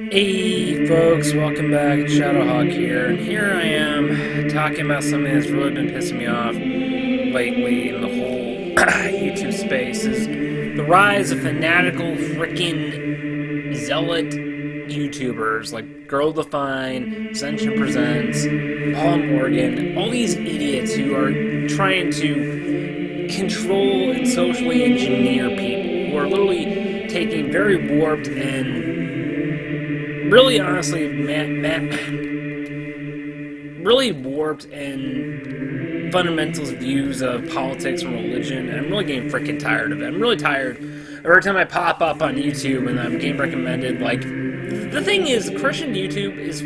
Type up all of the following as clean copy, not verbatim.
Hey folks, welcome back. It's Shadowhawk here, and here I am talking about something that's really been pissing me off lately in the whole YouTube space is the rise of fanatical freaking zealot YouTubers like Girl Define, Ascension Presents, Paul Morgan, all these idiots who are trying to control and socially engineer people, who are literally taking very warped and really honestly really warped and fundamentalist views of politics and religion, and I'm really getting freaking tired of it. I'm really tired every time I pop up on YouTube and I'm getting recommended. Like, the thing is, Christian YouTube is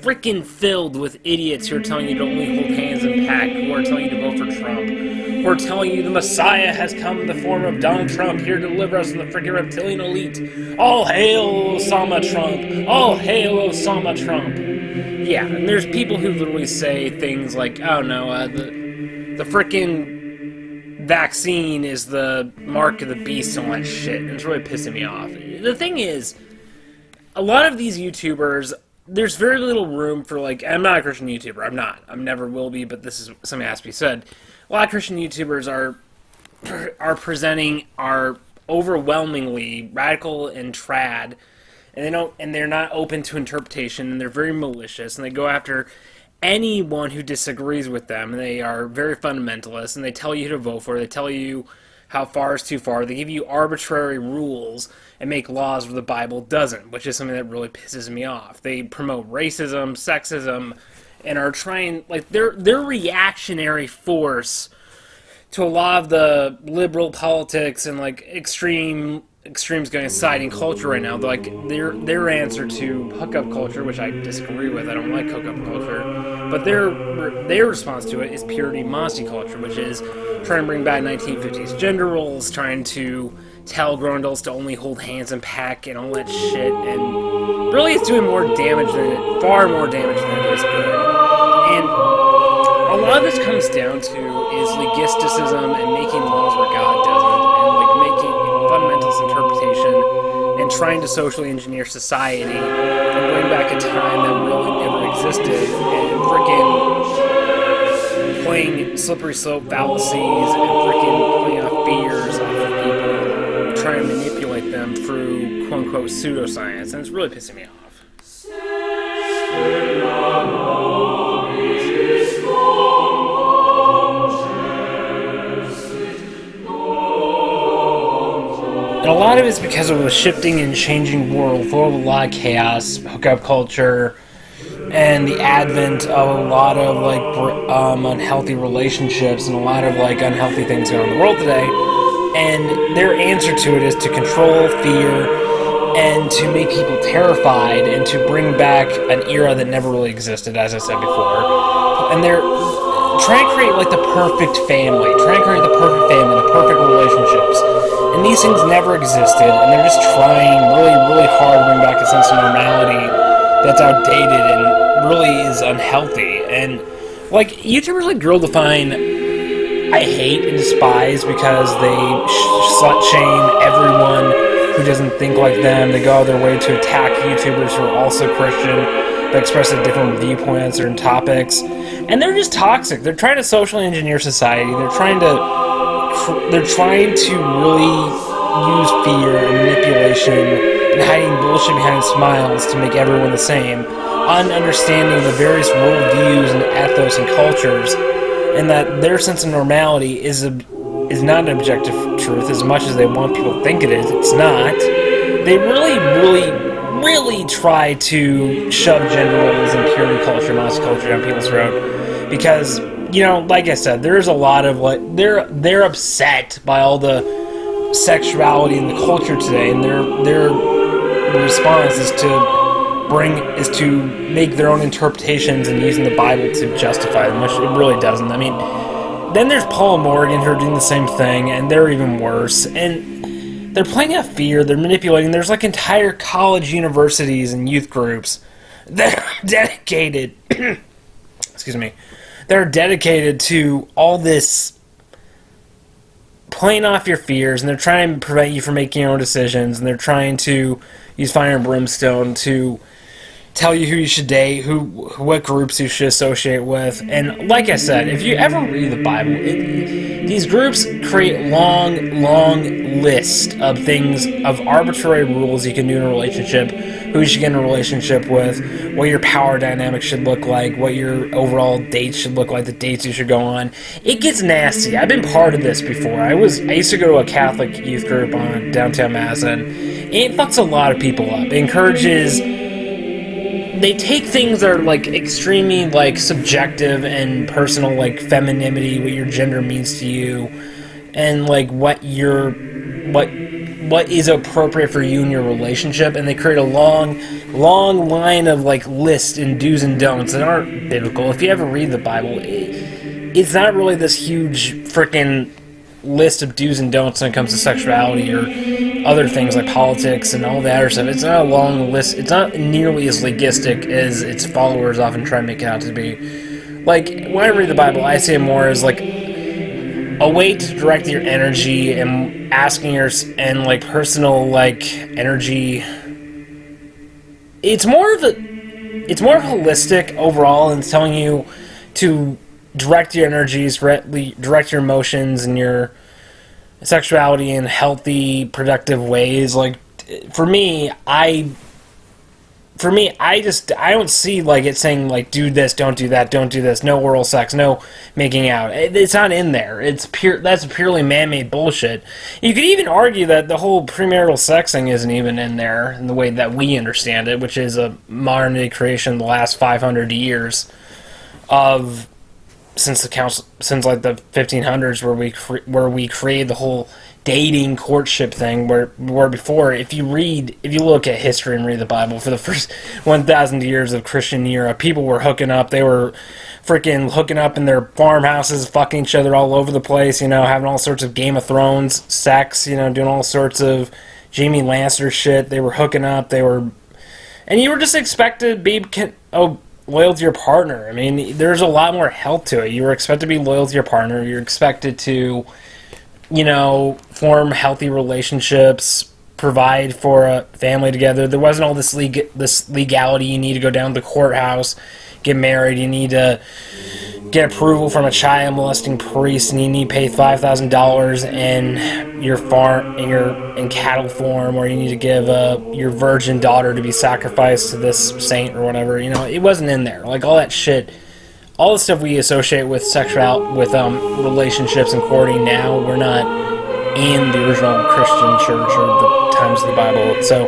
freaking filled with idiots who are telling you to only hold hands and pack, who are telling you to vote for Trump, who are telling you the Messiah has come in the form of Donald Trump, here to deliver us from the freaking reptilian elite. All hail Osama Trump! All hail Osama Trump! Yeah, and there's people who literally say things like, oh no, the freaking vaccine is the mark of the beast and all that shit, and it's really pissing me off. The thing is, a lot of these YouTubers, there's very little room for, like, I'm not a Christian YouTuber, I'm not. I never will be, but this is something that has to be said. A lot of Christian YouTubers are overwhelmingly radical and trad, and they're not open to interpretation, and they're very malicious, and they go after anyone who disagrees with them, and they are very fundamentalist, and they tell you who to vote for, they tell you how far is too far, they give you arbitrary rules and make laws where the Bible doesn't, which is something that really pisses me off. They promote racism, sexism, and are trying, like, their reactionary force to a lot of the liberal politics and, like, extremes going aside in culture right now. Like, their answer to hookup culture, which I disagree with, I don't like hookup culture, but their response to it is purity modesty culture, which is trying to bring back 1950s gender roles, trying to tell grown adults to only hold hands and pack and all that shit, and really it's doing far more damage than it is good. And a lot of this comes down to is legisticism and making laws where God doesn't, and like making fundamentalist interpretation and trying to socially engineer society and bring back a time that really never existed, and freaking playing slippery slope fallacies and freaking playing off fears of people, trying to manipulate them through quote unquote pseudoscience, and it's really pissing me off. And a lot of it's because of a shifting and changing world full of a lot of chaos, hookup culture, and the advent of a lot of like unhealthy relationships and a lot of like unhealthy things going on in the world today. And their answer to it is to control fear and to make people terrified and to bring back an era that never really existed, as I said before. And they're trying to create like the perfect family, the perfect relationships. And these things never existed, and they're just trying really, really hard to bring back a sense of normality that's outdated and really is unhealthy. And like YouTubers like Girl Define, I hate and despise because they slut shame everyone who doesn't think like them. They go out of their way to attack YouTubers who are also Christian but express a different viewpoint on certain topics. And they're just toxic. They're trying to socially engineer society. They're trying to really use fear and manipulation and hiding bullshit behind smiles to make everyone the same, understanding the various worldviews and ethos and cultures, and that their sense of normality is not an objective truth as much as they want people to think it is. It's not. They really try to shove gender roles and purity culture, modesty culture down people's throat because, you know, like I said, there's a lot of like they're upset by all the sexuality in the culture today, and their response is to make their own interpretations and using the Bible to justify them, which it really doesn't. I mean, then there's Paul Morgan who are doing the same thing, and they're even worse. And they're playing out fear, they're manipulating. There's like entire college universities and youth groups that are dedicated excuse me, that are dedicated to all this playing off your fears, and they're trying to prevent you from making your own decisions, and they're trying to use fire and brimstone to tell you who you should date, what groups you should associate with. And like I said, if you ever read the Bible, these groups create long list of things, of arbitrary rules you can do in a relationship, who you should get in a relationship with, what your power dynamic should look like, what your overall dates should look like, the dates you should go on. It gets nasty. I've been part of this before. I used to go to a Catholic youth group on downtown Madison. It fucks a lot of people up. It encourages... They take things that are, like, extremely, like, subjective and personal, like, femininity, what your gender means to you, and, like, what is appropriate for you in your relationship, and they create a long line of, like, lists and do's and don'ts that aren't biblical. If you ever read the Bible, it's not really this huge freaking list of do's and don'ts when it comes to sexuality or other things like politics and all that other stuff. It's not a long list. It's not nearly as legalistic as its followers often try to make it out to be. Like, when I read the Bible, I see it more as like a way to direct your energy and asking your and like personal like energy. It's more holistic overall, and it's telling you to direct your energies, direct your emotions and your sexuality in healthy, productive ways. Like, for me, I don't see, like, it saying, like, do this, don't do that, don't do this, no oral sex, no making out. It's not in there. That's purely man-made bullshit. You could even argue that the whole premarital sex thing isn't even in there in the way that we understand it, which is a modern-day creation in the last 500 years of... since like the 1500s, where we created the whole dating courtship thing, where before, if you look at history and read the Bible, for the first 1,000 years of Christian era, people were hooking up. They were freaking hooking up in their farmhouses, fucking each other all over the place, having all sorts of Game of Thrones sex, doing all sorts of Jamie Lannister shit. They were hooking up. And you were just expected to be loyal to your partner. I mean, there's a lot more health to it. You were expected to be loyal to your partner. You're expected to, form healthy relationships, provide for a family together. There wasn't all this legality. You need to go down to the courthouse, get married. You need to get approval from a child molesting priest, and you need to pay $5,000 in your farm, in cattle form, or you need to give your virgin daughter to be sacrificed to this saint or whatever. It wasn't in there. Like, all that shit, all the stuff we associate with relationships and courting now, we're not in the original Christian church or the times of the Bible. So,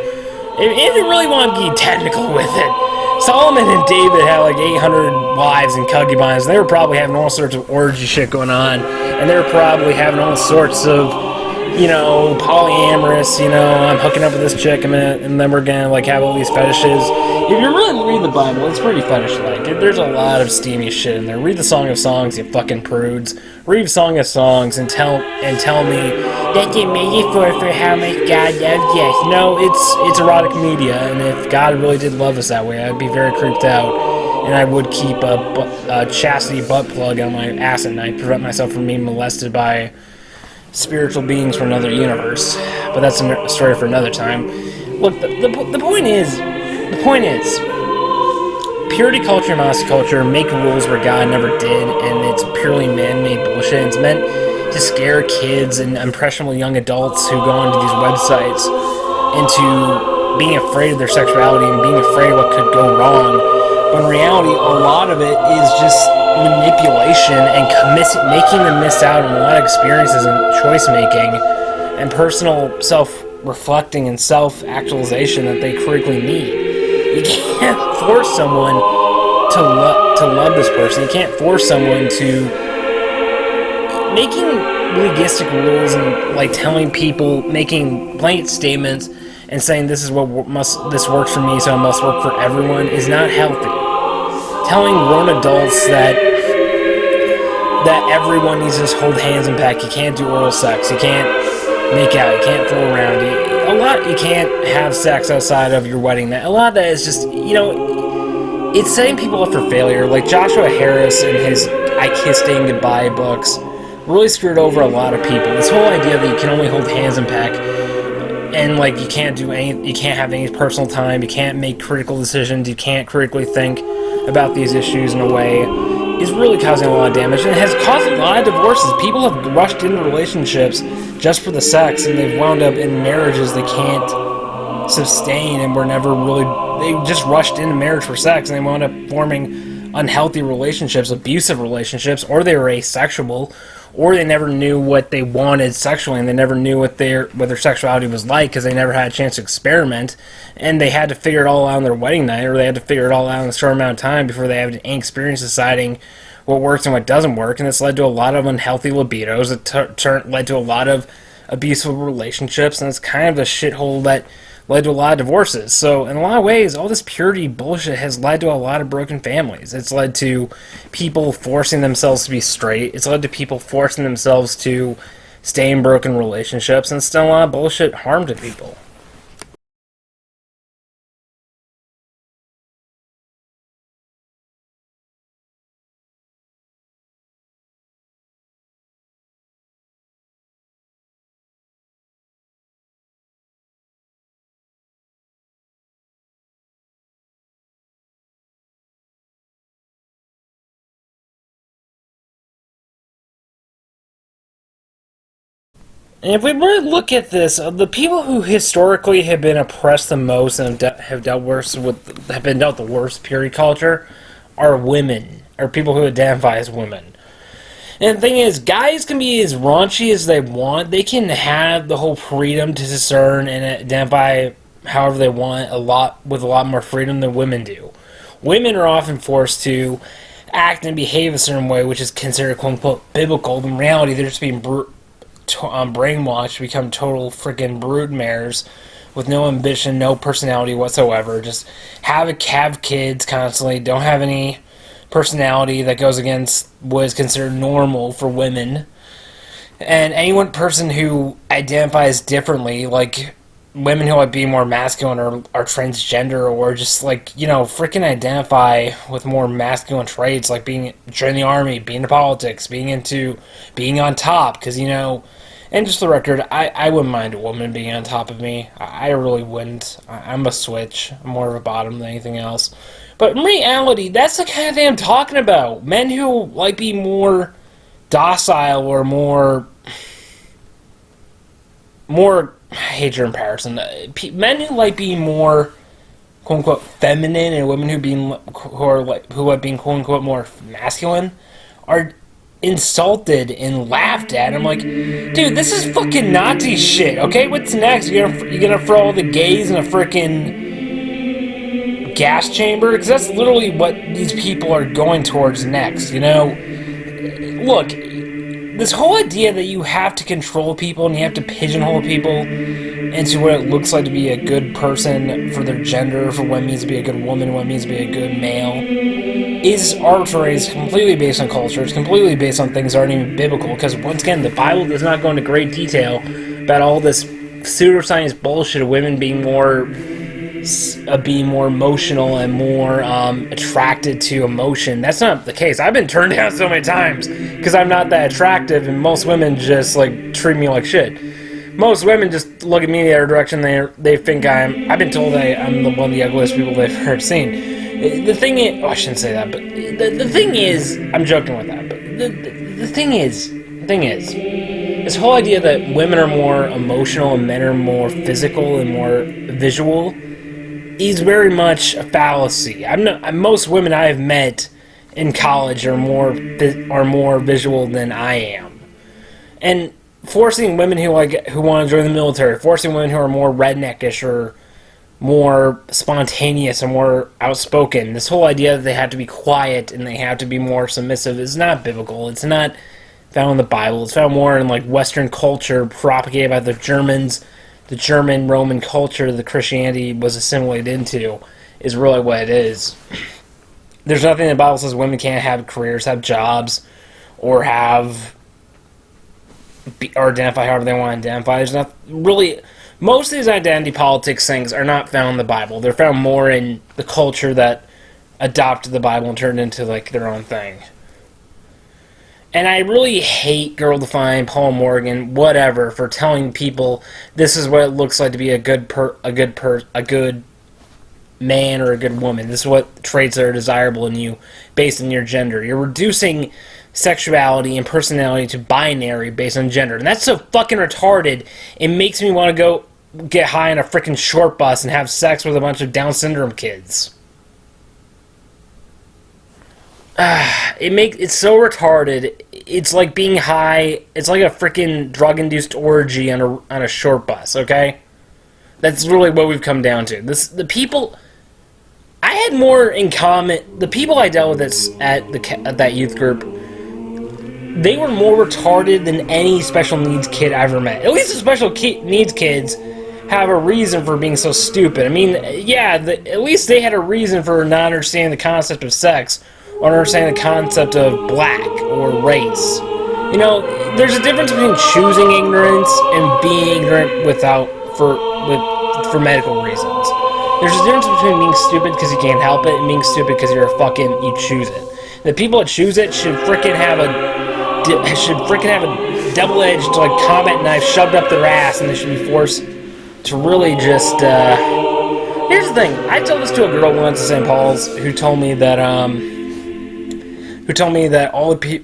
if you really want to be technical with it, Solomon and David had like 800 wives and concubines. They were probably having all sorts of orgy shit going on, and they were probably having all sorts of, polyamorous. I'm hooking up with this chick, and then we're gonna like have all these fetishes. If you really read the Bible, it's pretty fetish-like. There's a lot of steamy shit in there. Read the Song of Songs, you fucking prudes. Read Song of Songs and tell me that they made it for how much God loved you. No, it's erotic media, and if God really did love us that way, I'd be very creeped out, and I would keep a chastity butt plug on my ass at night, prevent myself from being molested by spiritual beings from another universe. But that's a story for another time. Look, the point is, purity culture and modesty culture make rules where God never did, and it's purely man-made bullshit. It's meant to scare kids and impressionable young adults who go onto these websites into being afraid of their sexuality and being afraid of what could go wrong. But in reality, a lot of it is just manipulation and making them miss out on a lot of experiences and choice-making and personal self-reflecting and self-actualization that they critically need. You can't force someone to love this person. You can't force someone to... Making legalistic rules and like telling people, making blanket statements and saying this works for me, so it must work for everyone, is not healthy. Telling grown adults that everyone needs to just hold hands and peck. You can't do oral sex. You can't make out. You can't fool around. You can't have sex outside of your wedding. A lot of that is just, it's setting people up for failure. Like Joshua Harris in his I Kissed Goodbye books really screwed over a lot of people. This whole idea that you can only hold hands and peck, and like you can't have any personal time, you can't make critical decisions, you can't critically think about these issues in a way, is really causing a lot of damage, and it has caused a lot of divorces. People have rushed into relationships just for the sex, and they've wound up in marriages they can't sustain, and were never really, they just rushed into marriage for sex, and they wound up forming unhealthy relationships, abusive relationships, or they were asexual, or they never knew what they wanted sexually, and they never knew what their sexuality was like, because they never had a chance to experiment, and they had to figure it all out on their wedding night, or they had to figure it all out in a short amount of time before they had any experience deciding what works and what doesn't work. And this led to a lot of unhealthy libidos. It led to a lot of abusive relationships, and it's kind of a shithole that led to a lot of divorces. So in a lot of ways, all this purity bullshit has led to a lot of broken families. It's led to people forcing themselves to be straight. It's led to people forcing themselves to stay in broken relationships, and it's done a lot of bullshit harm to people. And if we really look at this, the people who historically have been oppressed the most and have been dealt the worst purity culture are women, or people who identify as women. And the thing is, guys can be as raunchy as they want. They can have the whole freedom to discern and identify however they want, with a lot more freedom than women do. Women are often forced to act and behave a certain way, which is considered quote unquote biblical. In reality, they're just being brainwashed to become total freaking brood mares with no ambition, no personality whatsoever. Just have kids constantly, don't have any personality that goes against what is considered normal for women. And any one person who identifies differently, like women who like being more masculine or are transgender, or just like, freaking identify with more masculine traits, like joining the army, being into politics, being on top, because and just the record, I wouldn't mind a woman being on top of me. I really wouldn't. I'm a switch. I'm more of a bottom than anything else. But in reality, that's the kind of thing I'm talking about. Men who like be more docile or more, I hate your comparison. Men who like being more quote unquote feminine, and women who like being quote unquote more masculine are insulted and laughed at. I'm like, dude, this is fucking Nazi shit. Okay, what's next? You're gonna throw all the gays in a freaking gas chamber? Because that's literally what these people are going towards next. Look, this whole idea that you have to control people and you have to pigeonhole people into what it looks like to be a good person for their gender, for what it means to be a good woman, what it means to be a good male, is arbitrary. It's completely based on culture. It's completely based on things that aren't even biblical, because once again, the Bible does not go into great detail about all this pseudoscience bullshit of women being more emotional and more attracted to emotion. That's not the case. I've been turned down so many times because I'm not that attractive, and most women just like treat me like shit. Most women just look at me the other direction. They think I've been told I'm one of the ugliest people they've ever seen. The thing is, I shouldn't say that, but the thing is, I'm joking with that, but the thing is, this whole idea that women are more emotional and men are more physical and more visual is very much a fallacy. Most women I have met in college are more visual than I am, and forcing women who want to join the military, forcing women who are more redneckish or more spontaneous and more outspoken, this whole idea that they have to be quiet and they have to be more submissive is not biblical. It's not found in the Bible. It's found more in like Western culture propagated by the Germans, the German Roman culture that Christianity was assimilated into, is really what it is. There's nothing in the Bible that says women can't have careers, have jobs, or identify however they want to identify. There's not really. Most of these identity politics things are not found in the Bible. They're found more in the culture that adopted the Bible and turned it into like their own thing. And I really hate Girl Define, Paul Morgan, whatever, for telling people this is what it looks like to be a good man or a good woman. This is what traits that are desirable in you based on your gender. You're reducing sexuality and personality to binary based on gender. And that's so fucking retarded, it makes me want to go get high on a freaking short bus and have sex with a bunch of Down syndrome kids. It's so retarded. It's like being high. It's like a freaking drug-induced orgy on a short bus, okay? That's really what we've come down to. The people... I had more in common... The people I dealt with at that youth group, they were more retarded than any special needs kid I ever met. At least the special needs kids have a reason for being so stupid. I mean, yeah, at least they had a reason for not understanding the concept of sex or understanding the concept of black or race. You know, there's a difference between choosing ignorance and being ignorant for medical reasons. There's a difference between being stupid because you can't help it and being stupid because you choose it. The people that choose it should frickin' have a double-edged like combat knife shoved up their ass, and they should be forced to really just. Here's the thing. I told this to a girl once at St. Paul's who told me that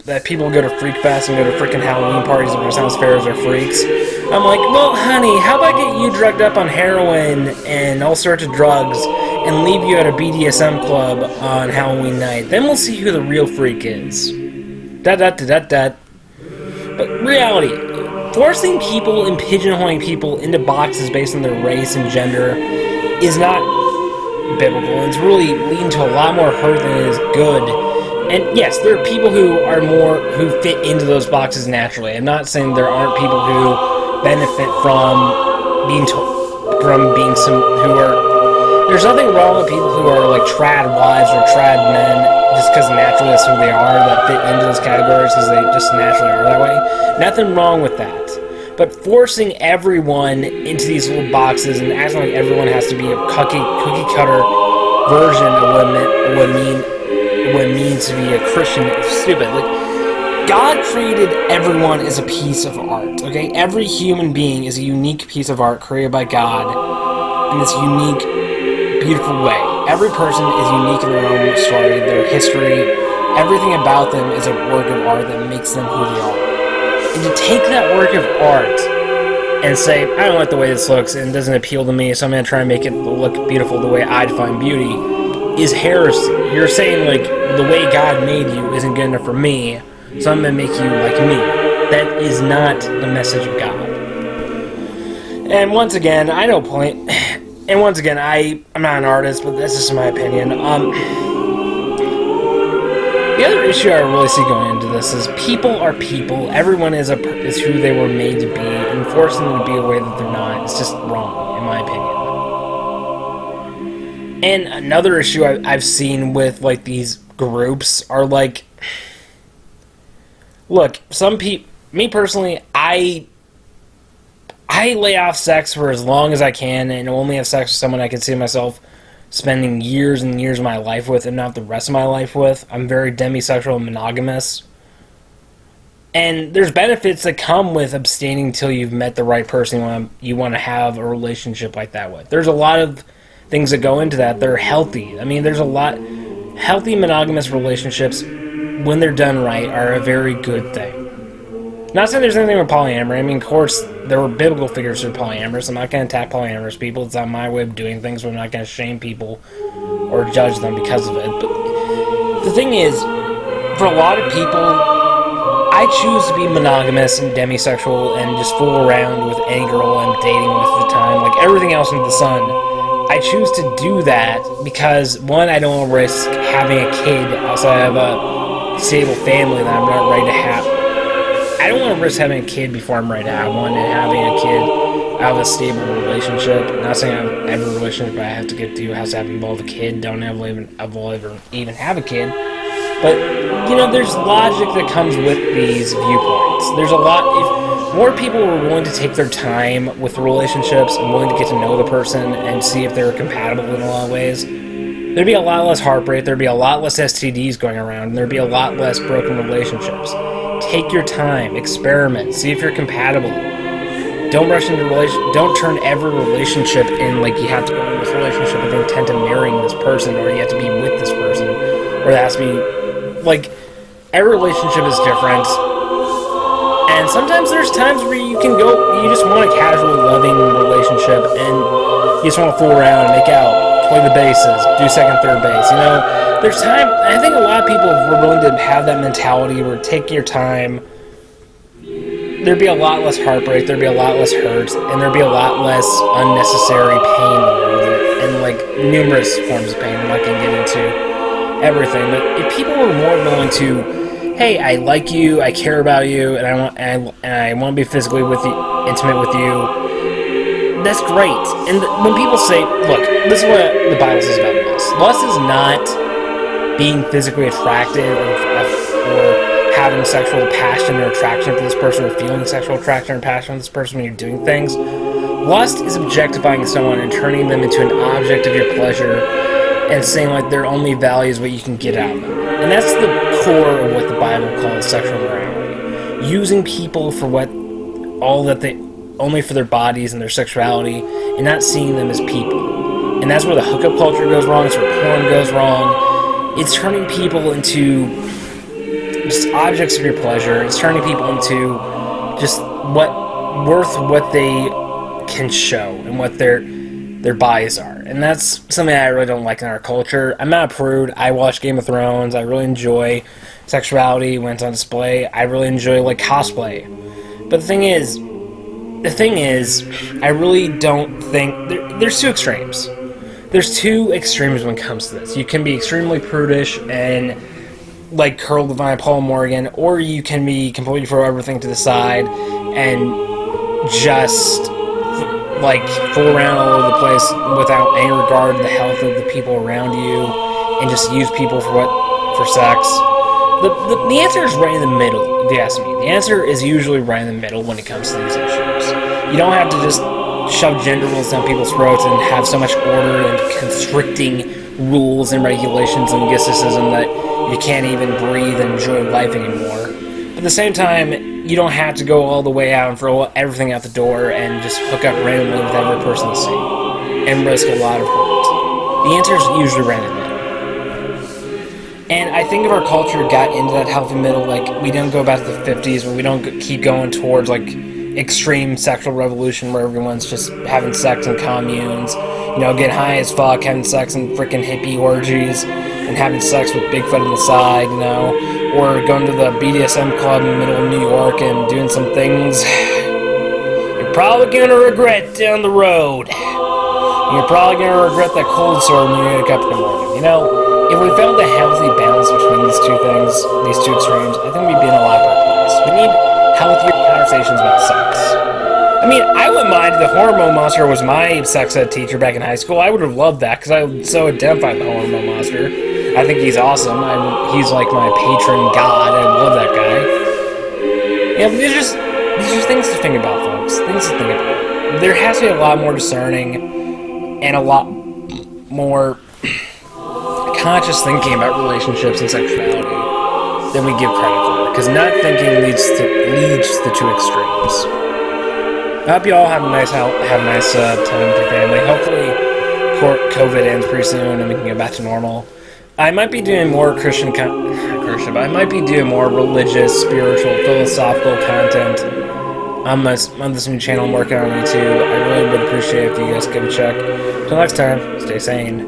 that people go to Freak Fest and go to freaking Halloween parties and sounds fairs are freaks. I'm like, well, honey, how about I get you drugged up on heroin and all sorts of drugs and leave you at a BDSM club on Halloween night? Then we'll see who the real freak is. But reality, forcing people and pigeonholing people into boxes based on their race and gender is not biblical, and it's really leading to a lot more hurt than it is good. And yes, there are people who fit into those boxes naturally. I'm not saying there aren't people who benefit from being There's nothing wrong with people who are like trad wives or trad men just because naturally that's who they are, that fit into those categories because they just naturally are that way. Nothing wrong with that. But forcing everyone into these little boxes and acting like everyone has to be a cookie cutter version of what it means to be a Christian is stupid. Like, God created everyone as a piece of art, okay? Every human being is a unique piece of art created by God in this unique, beautiful way. Every person is unique in their own story, their history. Everything about them is a work of art that makes them who they are. And to take that work of art and say, I don't like the way this looks and it doesn't appeal to me, so I'm going to try and make it look beautiful the way I define beauty, is heresy. You're saying, like, the way God made you isn't good enough for me, so I'm going to make you like me. That is not the message of God. And once again, I know point. And once again, I'm not an artist, but this is my opinion. The other issue I really see going into this is people are people. Everyone is who they were made to be, and forcing them to be a way that they're not is just wrong, in my opinion. And another issue I've seen with like these groups are like, look, me personally, I lay off sex for as long as I can and only have sex with someone I can see myself spending years and years of my life with and not the rest of my life with. I'm very demisexual and monogamous. And there's benefits that come with abstaining until you've met the right person you want to have a relationship like that with. There's a lot of things that go into that. They're healthy. I mean, there's a lot... Healthy monogamous relationships, when they're done right, are a very good thing. Not saying there's anything with polyamory. I mean, of course, there were biblical figures who are polyamorous. I'm not going to attack polyamorous people. It's not my way of doing things. We're not going to shame people or judge them because of it. But the thing is, for a lot of people, I choose to be monogamous and demisexual and just fool around with any girl I'm dating with at the time, like everything else under the sun. I choose to do that because, one, I don't want to risk having a kid outside of a stable family that I'm not ready to have. I don't want to risk having a kid before I'm ready to have one, and having a kid out of a stable relationship. I'm not saying I have a relationship I have to get to, has to have involve a kid, don't ever even have a kid. But, you know, there's logic that comes with these viewpoints. There's a lot... If more people were willing to take their time with relationships and willing to get to know the person and see if they're compatible in a lot of ways, there'd be a lot less heartbreak, there'd be a lot less STDs going around, and there'd be a lot less broken relationships. Take your time, experiment, see if you're compatible. Don't rush into don't turn every relationship in like you have to go in this relationship with the intent of marrying this person, or you have to be with this person, or it has to be like every relationship is different. And sometimes there's times where you just want a casual, loving relationship, and you just want to fool around, make out, play the bases, do second, third base. There's time. I think a lot of people were willing to have that mentality where take your time. There'd be a lot less heartbreak, there'd be a lot less hurt, and there'd be a lot less unnecessary pain, and like numerous forms of pain. I'm not going to get into everything, but if people were more willing to, hey, I like you, I care about you, and I want to be physically intimate with you, that's great. And when people say, look, this is what the Bible says about lust. Lust is not being physically attracted or having sexual passion or attraction to this person, or feeling sexual attraction or passion to this person when you're doing things. Lust is objectifying someone and turning them into an object of your pleasure and saying like their only value is what you can get out of them. And that's the core of what the Bible calls sexual morality. Using people for only for their bodies and their sexuality, and not seeing them as people. And that's where the hookup culture goes wrong, it's where porn goes wrong. It's turning people into just objects of your pleasure. It's turning people into just what they can show and what their bodies are. And that's something I really don't like in our culture. I'm not a prude. I watch Game of Thrones. I really enjoy sexuality when it's on display. I really enjoy like cosplay. But the thing is, I really don't think there's two extremes. There's two extremes when it comes to this. You can be extremely prudish and like Curl Divine Paul Morgan, or you can be completely throw everything to the side and just like fool around all over the place without any regard to the health of the people around you, and just use people for sex. The answer is right in the middle, if you ask me. The answer is usually right in the middle when it comes to these issues. You don't have to just shove gender roles down people's throats and have so much order and constricting rules and regulations and mysticism that you can't even breathe and enjoy life anymore. But at the same time, you don't have to go all the way out and throw everything out the door and just hook up randomly with every person you see and risk a lot of hurt. The answer is usually right in the middle. And I think if our culture got into that healthy middle, like we don't go back to the 50s where we don't keep going towards like extreme sexual revolution where everyone's just having sex in communes, getting high as fuck, having sex in freaking hippie orgies, and having sex with Bigfoot on the side, or going to the BDSM club in the middle of New York and doing some things you're probably going to regret down the road. You're probably going to regret that cold sore when you wake up in the morning. If we found a healthy balance between these two things, these two extremes, I think we'd be in a lot better place. We need healthier conversations about sex. I mean, I wouldn't mind if the hormone monster was my sex ed teacher back in high school. I would have loved that because I so identified with the hormone monster. I think he's awesome. He's like my patron god. I love that guy. These are things to think about, folks. Things to think about. There has to be a lot more discerning and a lot more conscious thinking about relationships and sexuality than we give credit for. Because not thinking leads to two extremes. I hope you all have a nice time with your family. Hopefully, COVID ends pretty soon and we can go back to normal. I might be doing more but I might be doing more religious, spiritual, philosophical content on this new channel I'm working on YouTube. I really would appreciate if you guys give a check. Until next time, stay sane.